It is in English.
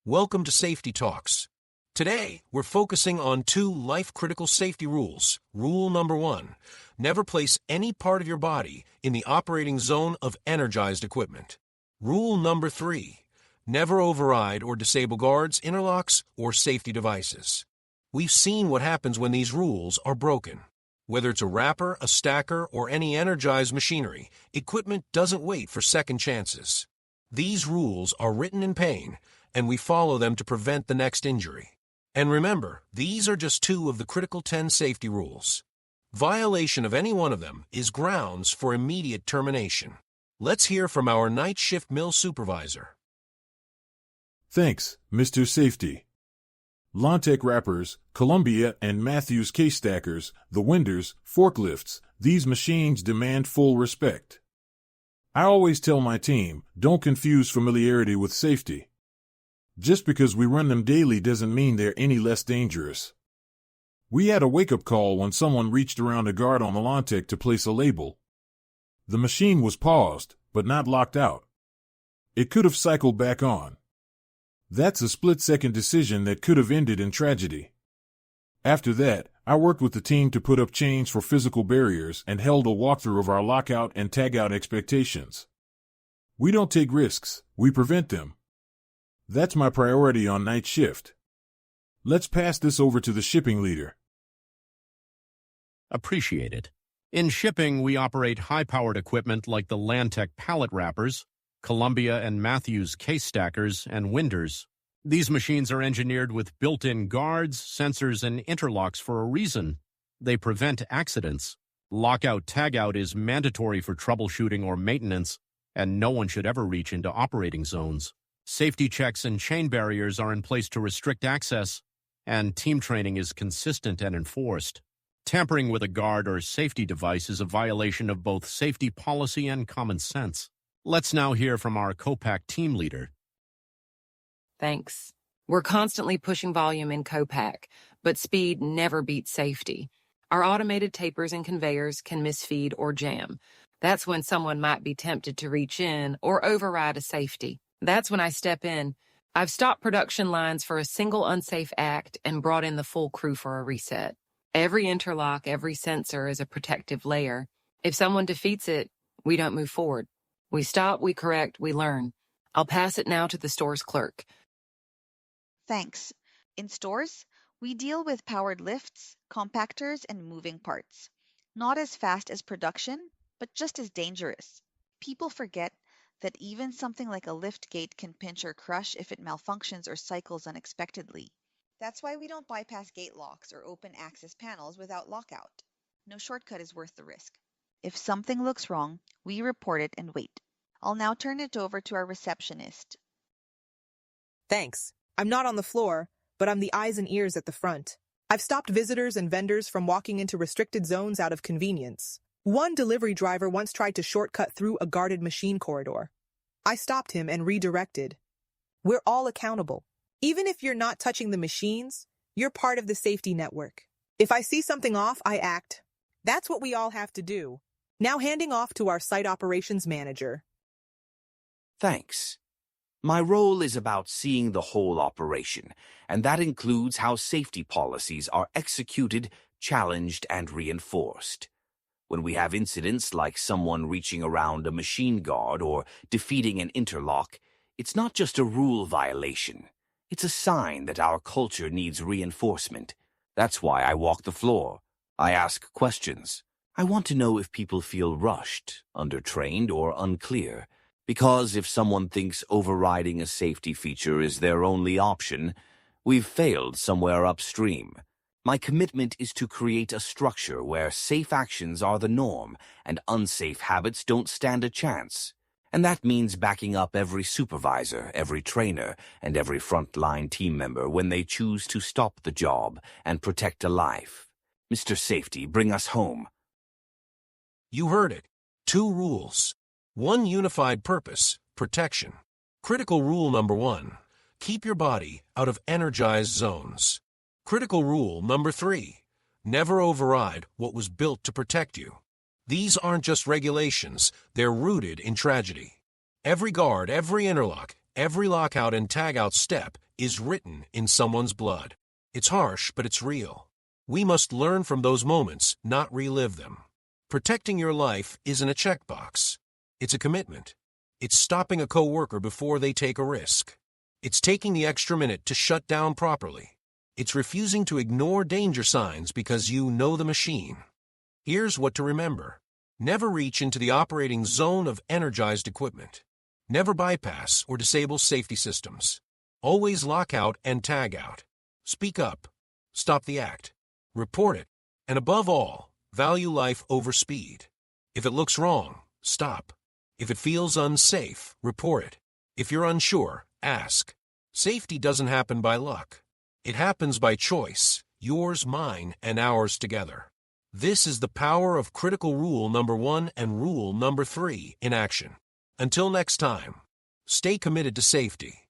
Welcome to Safety Talks. Today, we're focusing on two life-critical safety rules. Rule number 1, never place any part of your body in the operating zone of energized equipment. Rule number 3, never override or disable guards, interlocks, or safety devices. We've seen what happens when these rules are broken. Whether it's a wrapper, a stacker, or any energized machinery, equipment doesn't wait for second chances. These rules are written in pain, and we follow them to prevent the next injury. And remember, these are just two of the critical 10 safety rules. Violation of any one of them is grounds for immediate termination. Let's hear from our night shift mill supervisor. Thanks, Mr. Safety. Lontec wrappers, Columbia and Matthews case stackers, the Winders, forklifts, these machines demand full respect. I always tell my team, don't confuse familiarity with safety. Just because we run them daily doesn't mean they're any less dangerous. We had a wake-up call when someone reached around a guard on the Lontec to place a label. The machine was paused, but not locked out. It could have cycled back on. That's a split-second decision that could have ended in tragedy. After that, I worked with the team to put up chains for physical barriers and held a walkthrough of our lockout and tagout expectations. We don't take risks, we prevent them. That's my priority on night shift. Let's pass this over to the shipping leader. Appreciate it. In shipping, we operate high-powered equipment like the Lontec pallet wrappers, Columbia and Matthews case stackers, and Winders. These machines are engineered with built-in guards, sensors, and interlocks for a reason. They prevent accidents. Lockout-tagout is mandatory for troubleshooting or maintenance, and no one should ever reach into operating zones. Safety checks and chain barriers are in place to restrict access, and team training is consistent and enforced. Tampering with a guard or safety device is a violation of both safety policy and common sense. Let's now hear from our COPAC team leader. Thanks. We're constantly pushing volume in COPAC, but speed never beats safety. Our automated tapers and conveyors can misfeed or jam. That's when someone might be tempted to reach in or override a safety. That's when I step in. I've stopped production lines for a single unsafe act and brought in the full crew for a reset. Every interlock, every sensor is a protective layer. If someone defeats it, we don't move forward. We stop, we correct, we learn. I'll pass it now to the store's clerk. Thanks. In stores, we deal with powered lifts, compactors, and moving parts. Not as fast as production, but just as dangerous. People forget that even something like a lift gate can pinch or crush if it malfunctions or cycles unexpectedly. That's why we don't bypass gate locks or open access panels without lockout. No shortcut is worth the risk. If something looks wrong, we report it and wait. I'll now turn it over to our receptionist. Thanks. I'm not on the floor, but I'm the eyes and ears at the front. I've stopped visitors and vendors from walking into restricted zones out of convenience. One delivery driver once tried to shortcut through a guarded machine corridor. I stopped him and redirected. We're all accountable. Even if you're not touching the machines, you're part of the safety network. If I see something off, I act. That's what we all have to do. Now handing off to our site operations manager. Thanks. My role is about seeing the whole operation, and that includes how safety policies are executed, challenged, and reinforced. When we have incidents like someone reaching around a machine guard or defeating an interlock, it's not just a rule violation. It's a sign that our culture needs reinforcement. That's why I walk the floor. I ask questions. I want to know if people feel rushed, undertrained, or unclear. Because if someone thinks overriding a safety feature is their only option, we've failed somewhere upstream. My commitment is to create a structure where safe actions are the norm and unsafe habits don't stand a chance. And that means backing up every supervisor, every trainer, and every frontline team member when they choose to stop the job and protect a life. Mr. Safety, bring us home. You heard it. 2 rules. 1 unified purpose, protection. Critical rule number 1, keep your body out of energized zones. Critical rule number 3, never override what was built to protect you. These aren't just regulations, they're rooted in tragedy. Every guard, every interlock, every lockout and tagout step is written in someone's blood. It's harsh, but it's real. We must learn from those moments, not relive them. Protecting your life isn't a checkbox. It's a commitment. It's stopping a coworker before they take a risk. It's taking the extra minute to shut down properly. It's refusing to ignore danger signs because you know the machine. Here's what to remember. Never reach into the operating zone of energized equipment. Never bypass or disable safety systems. Always lock out and tag out. Speak up. Stop the act. Report it. And above all, value life over speed. If it looks wrong, stop. If it feels unsafe, report it. If you're unsure, ask. Safety doesn't happen by luck. It happens by choice, yours, mine, and ours together. This is the power of critical rule number 1 and rule number 3 in action. Until next time, stay committed to safety.